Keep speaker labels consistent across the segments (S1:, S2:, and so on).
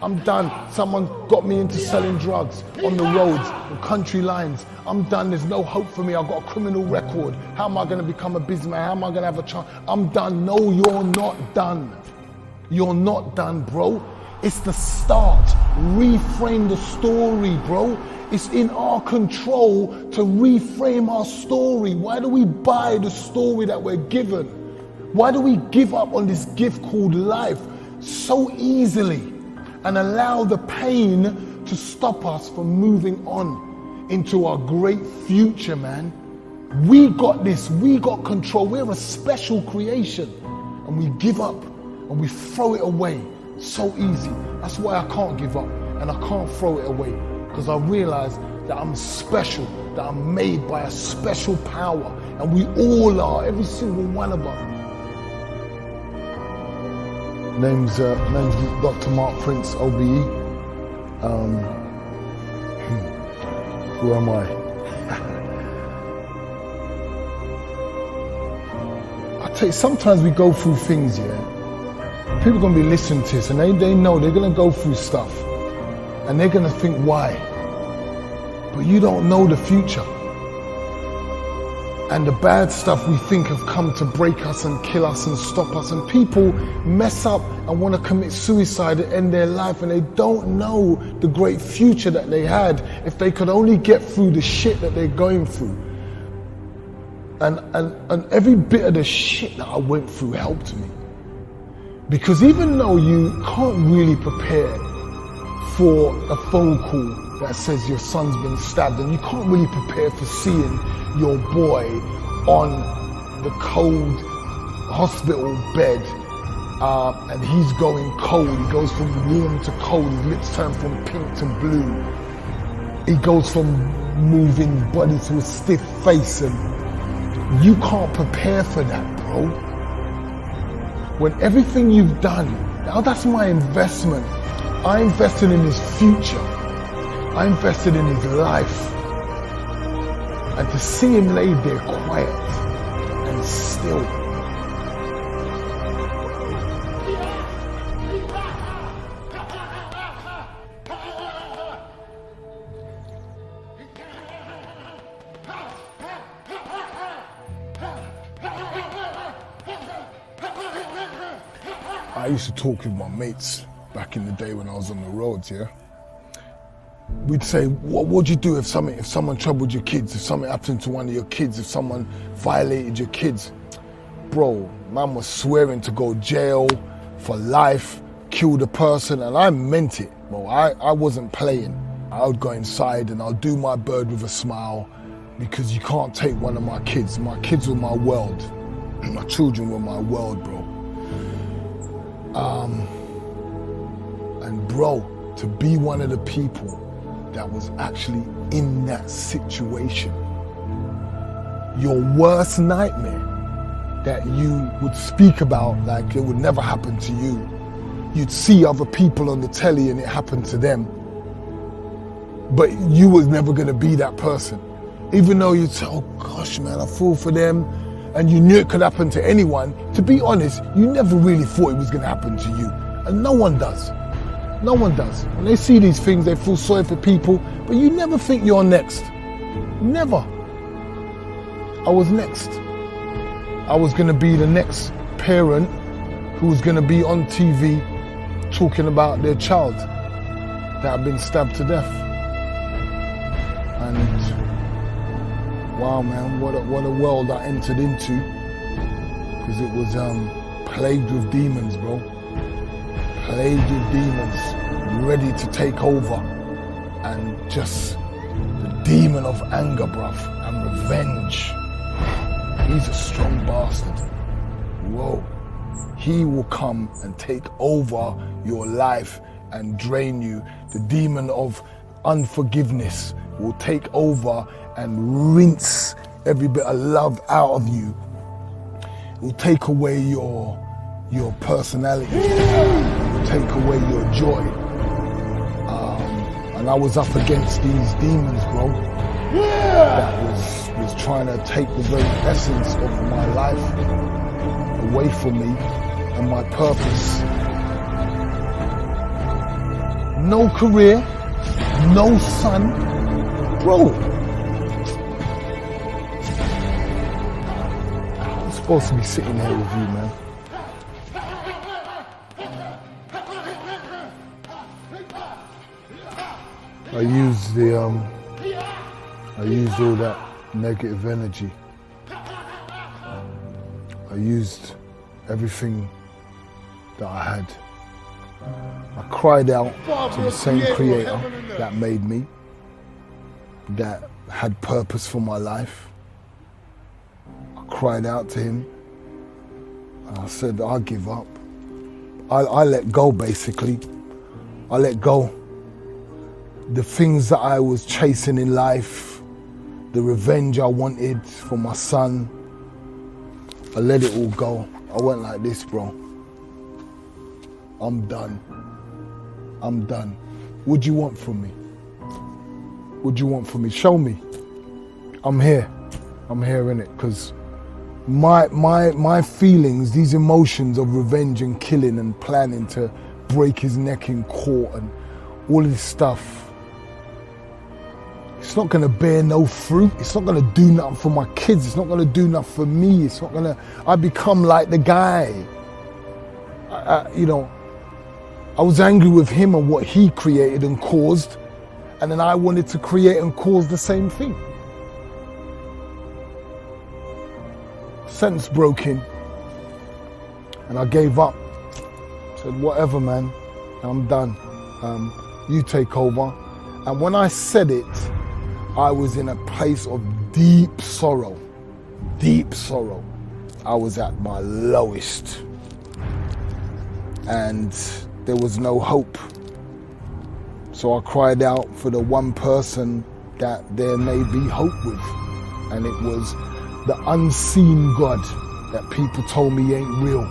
S1: I'm done. Someone got me into selling drugs on the roads, on country lines. I'm done. There's no hope for me. I've got a criminal record. How am I going to become a businessman? How am I going to have a chance? I'm done. No, you're not done. You're not done, bro. It's the start. Reframe the story, bro. It's in our control to reframe our story. Why do we buy the story that we're given? Why do we give up on this gift called life so easily and allow the pain to stop us from moving on into our great future, man? We got this. We got control. We're a special creation. And we give up and we throw it away so easy. That's why I can't give up and I can't throw it away, because I realize that I'm special, that I'm made by a special power, and we all are, every single one of us. Name's Dr. Mark Prince, OBE. Who am I? I tell you, sometimes we go through things, yeah. People are going to be listening to this and they know they're going to go through stuff and they're going to think, why? But you don't know the future. And the bad stuff we think have come to break us and kill us and stop us. And people mess up and want to commit suicide and end their life, and they don't know the great future that they had if they could only get through the shit that they're going through. And every bit of the shit that I went through helped me. Because even though you can't really prepare for a phone call that says your son's been stabbed, and you can't really prepare for seeing your boy on the cold hospital bed, and he's going cold. He goes from warm to cold. His lips turn from pink to blue. He goes from moving body to a stiff face, and you can't prepare for that, bro. When everything you've done, now that's my investment. I invested in his future. I invested in his life. And to see him lay there quiet and still. I used to talk with my mates back in the day when I was on the roads, yeah? We'd say, what would you do if someone troubled your kids, if something happened to one of your kids, if someone violated your kids? Bro, man was swearing to go jail for life, kill the person, and I meant it, bro. I wasn't playing. I would go inside and I'll do my bird with a smile, because you can't take one of my kids. My kids were my world. My children were my world, bro. And bro, to be one of the people that was actually in that situation, your worst nightmare that you would speak about like it would never happen to you. You'd see other people on the telly and it happened to them, but you was never gonna be that person. Even though you'd say, oh gosh, man, I feel for them, and you knew it could happen to anyone. To be honest, you never really thought it was gonna happen to you. And no one does. No one does. When they see these things, they feel sorry for people, but you never think you're next. Never. I was next. I was gonna be the next parent who was gonna be on TV talking about their child that had been stabbed to death. And wow, man, what a world I entered into, because it was plagued with demons, bro. Plagued with demons, ready to take over, and just the demon of anger, bruv, and revenge. He's a strong bastard. Whoa. He will come and take over your life and drain you. The demon of unforgiveness will take over and rinse every bit of love out of you. It will take away your personality. It will take away your joy. And I was up against these demons, bro, that was trying to take the very essence of my life away from me and my purpose. no career, no son. Bro, I'm supposed to be sitting here with you, man. I used all that negative energy. I used everything that I had. I cried out to the same creator that made me, that had purpose for my life. I cried out to him. And I said, I give up. I let go, basically. I let go. The things that I was chasing in life, the revenge I wanted for my son, I let it all go. I went like this, bro. I'm done. I'm done. What do you want from me? What do you want from me? Show me. I'm here. I'm here in it, because my feelings, these emotions of revenge and killing and planning to break his neck in court and all of this stuff, it's not gonna bear no fruit. It's not gonna do nothing for my kids. It's not gonna do nothing for me. It's not gonna, I become like the guy. I was angry with him and what he created and caused, and then I wanted to create and cause the same thing. Sentence broke in, and I gave up. Said, whatever, man, I'm done. You take over. And when I said it, I was in a place of deep sorrow. Deep sorrow. I was at my lowest. And there was no hope. So I cried out for the one person that there may be hope with. And it was the unseen God that people told me ain't real.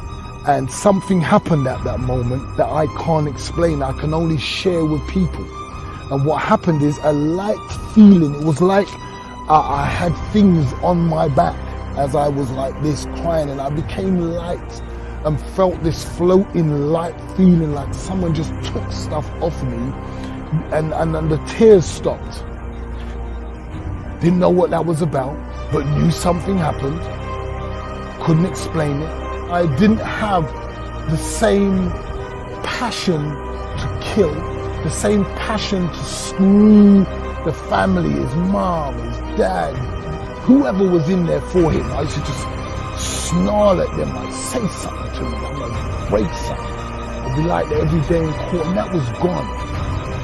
S1: And something happened at that moment that I can't explain. I can only share with people. And what happened is a light feeling. It was like I had things on my back as I was like this crying, and I became light and felt this floating light feeling like someone just took stuff off me, and the tears stopped. Didn't know what that was about, but knew something happened. Couldn't explain it. I didn't have the same passion to kill, the same passion to screw the family, his mom, his dad, whoever was in there for him. I used to just snarl at them, like, say something to them, I'm gonna break something. I'd be like that every day in court, and that was gone.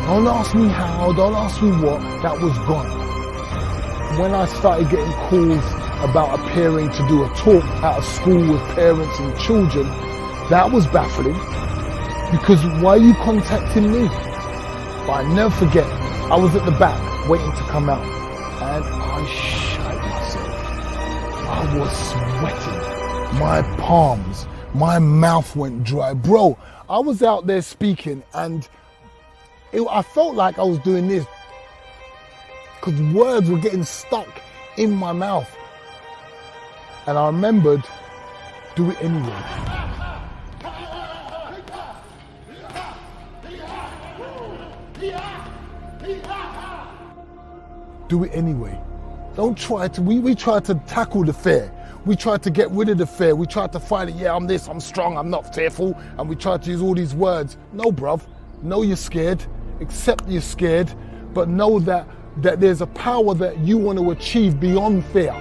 S1: Don't ask me how, don't ask me what, that was gone. When I started getting calls about appearing to do a talk at a school with parents and children, that was baffling, because why are you contacting me? But I never forget, I was at the back waiting to come out, and I shite myself. I was sweating, my palms, my mouth went dry. Bro, I was out there speaking, and I felt like I was doing this because words were getting stuck in my mouth. And I remembered, do it anyway. Do it anyway. Don't try to, we tried to tackle the fear. We tried to get rid of the fear. We tried to fight it. Yeah, I'm this, I'm strong, I'm not fearful. And we tried to use all these words. No, bruv. Know you're scared. Accept you're scared. But know that there's a power that you want to achieve beyond fear.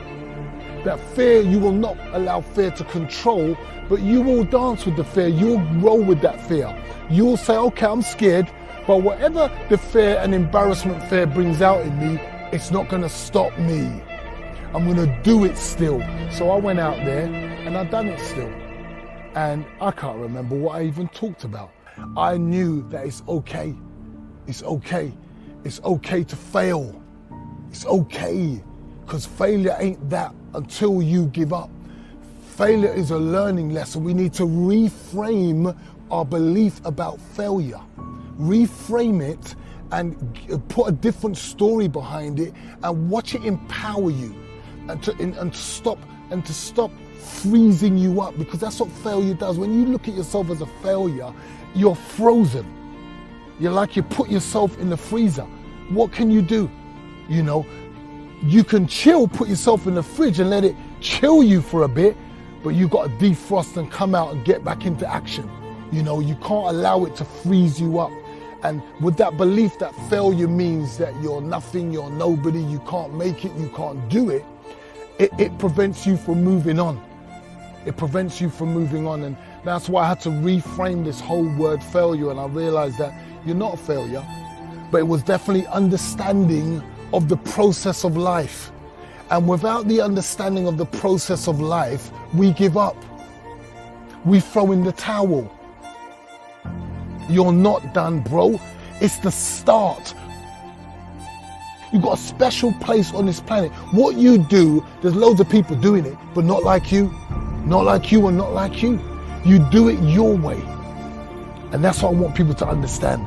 S1: That fear, you will not allow fear to control, but you will dance with the fear. You'll roll with that fear. You'll say, okay, I'm scared, but whatever the fear and embarrassment fear brings out in me, it's not gonna stop me. I'm gonna do it still. So I went out there and I done it still. And I can't remember what I even talked about. I knew that it's okay. It's okay. It's okay to fail. It's okay. Because failure ain't that until you give up. Failure is a learning lesson. We need to reframe our belief about failure. Reframe it and put a different story behind it and watch it empower you and to stop freezing you up, because that's what failure does. When you look at yourself as a failure, you're frozen. You're like you put yourself in the freezer. What can you do? You know, you can chill, put yourself in the fridge and let it chill you for a bit, but you've got to defrost and come out and get back into action. You know, you can't allow it to freeze you up. And with that belief that failure means that you're nothing, you're nobody, you can't make it, you can't do it, it prevents you from moving on. It prevents you from moving on. And that's why I had to reframe this whole word failure. And I realized that you're not a failure, but it was definitely understanding of the process of life. And without the understanding of the process of life, we give up. We throw in the towel. You're not done, bro. It's the start. You've got a special place on this planet. What you do, there's loads of people doing it, but not like you. Not like you and not like you. You do it your way. And that's what I want people to understand.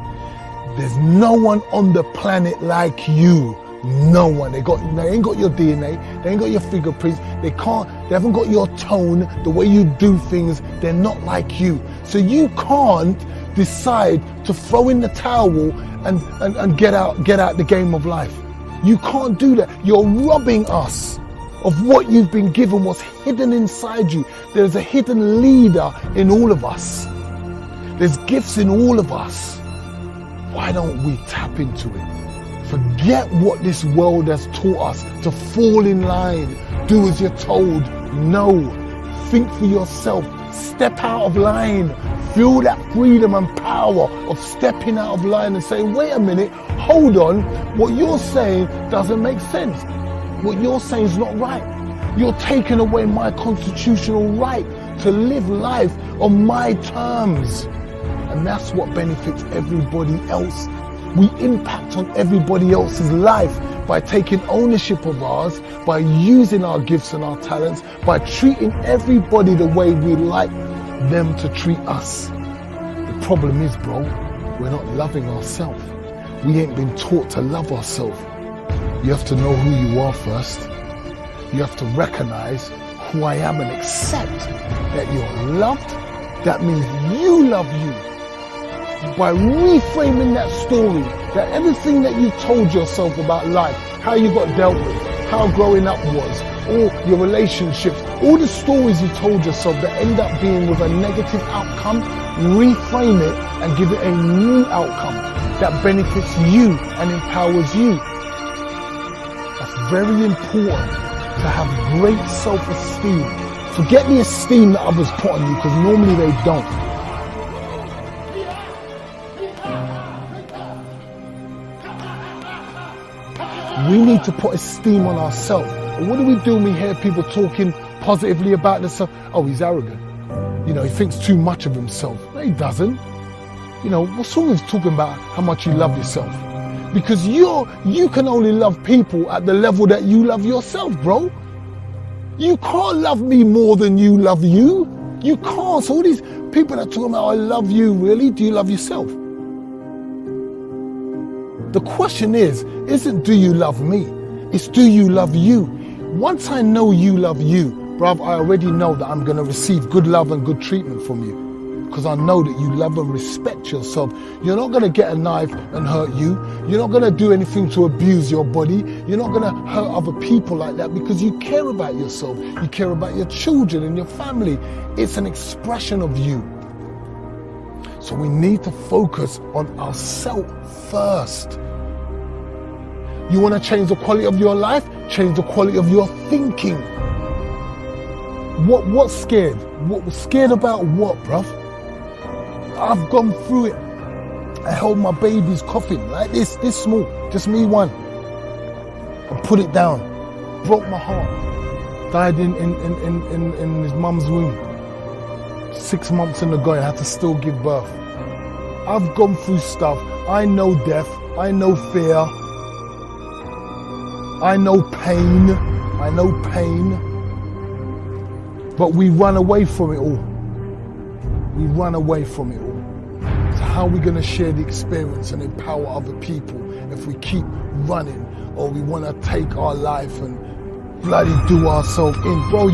S1: There's no one on the planet like you. No one. They ain't got your DNA. They ain't got your fingerprints. They haven't got your tone, the way you do things. They're not like you. So you can't decide to throw in the towel and get out the game of life. You can't do that. You're robbing us of what you've been given, what's hidden inside you. There's a hidden leader in all of us. There's gifts in all of us. Why don't we tap into it? Forget what this world has taught us to fall in line, do as you're told. No, think for yourself. Step out of line. Feel that freedom and power of stepping out of line and saying, wait a minute, hold on, what you're saying doesn't make sense. What you're saying is not right. You're taking away my constitutional right to live life on my terms. And that's what benefits everybody else. We impact on everybody else's life by taking ownership of ours, by using our gifts and our talents, by treating everybody the way we like them to treat us. The problem is, bro, we're not loving ourselves. We ain't been taught to love ourselves. You have to know who you are first. You have to recognize who I am and accept that you're loved. That means you love you. By reframing that story, that everything that you told yourself about life, how you got dealt with, how growing up was, all your relationships, all the stories you told yourself that end up being with a negative outcome, reframe it and give it a new outcome that benefits you and empowers you. That's very important to have great self-esteem. Forget the esteem that others put on you, because normally they don't. We need to put esteem on ourselves. And what do we do when we hear people talking positively about themselves? Oh, he's arrogant. You know, he thinks too much of himself. No, he doesn't. You know, what's wrong with talking about how much you love yourself? Because you can only love people at the level that you love yourself, bro. You can't love me more than you love you. You can't. So all these people that are talking about, I love you, really? Do you love yourself? The question isn't do you love me? It's do you love you? Once I know you love you, bruv, I already know that I'm going to receive good love and good treatment from you. Because I know that you love and respect yourself. You're not going to get a knife and hurt you. You're not going to do anything to abuse your body. You're not going to hurt other people like that because you care about yourself. You care about your children and your family. It's an expression of you. So we need to focus on ourselves first. You want to change the quality of your life? Change the quality of your thinking. What's scared? Scared about what, bruv? I've gone through it. I held my baby's coffin like this small, just me one. I put it down, broke my heart. Died in his mum's womb. 6 months in the going, I had to still give birth. I've gone through stuff. I know death. I know fear. I know pain. I know pain. But we run away from it all. We run away from it all. So how are we going to share the experience and empower other people if we keep running, or we want to take our life and bloody do ourselves in? Bro,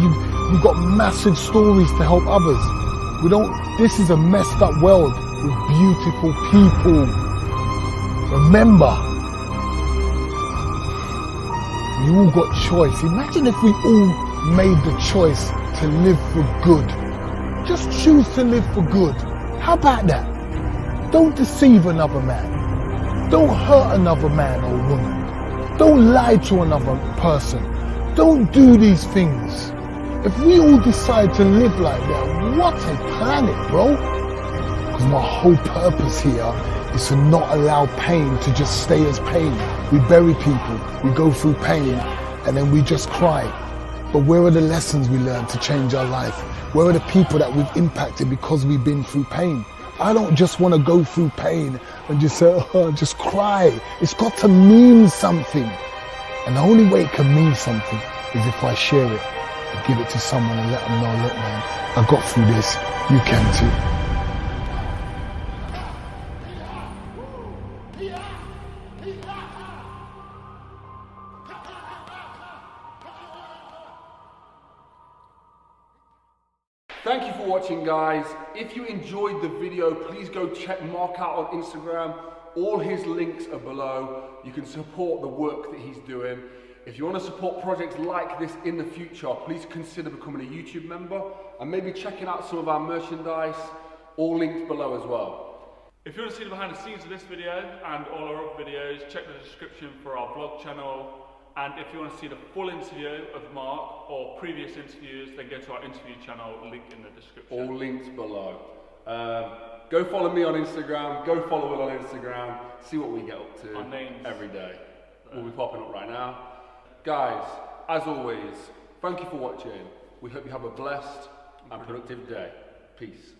S1: we've got massive stories to help others. This is a messed up world with beautiful people. Remember, you all got choice. Imagine if we all made the choice to live for good. Just choose to live for good. How about that? Don't deceive another man. Don't hurt another man or woman. Don't lie to another person. Don't do these things. If we all decide to live like that, what a planet, bro. Because my whole purpose here is to not allow pain to just stay as pain. We bury people, we go through pain, and then we just cry. But where are the lessons we learned to change our life? Where are the people that we've impacted because we've been through pain? I don't just want to go through pain and just say, oh, just cry. It's got to mean something. And the only way it can mean something is if I share it and give it to someone and let them know, look man, I got through this, you can too.
S2: Thank you for watching, guys. If you enjoyed the video, please go check Mark out on Instagram. All his links are below. You can support the work that he's doing. If you want to support projects like this in the future, please consider becoming a YouTube member and maybe checking out some of our merchandise, all linked below as well.
S3: If you want to see the behind the scenes of this video and all our other videos, check the description for our vlog channel. And if you want to see the full interview of Mark or previous interviews, then go to our interview channel, link in the description.
S2: All linked below. Go follow me on Instagram, go follow Will on Instagram, see what we get up to
S3: our names
S2: every day. We'll be popping up right now. Guys, as always, thank you for watching. We hope you have a blessed and productive day. Peace.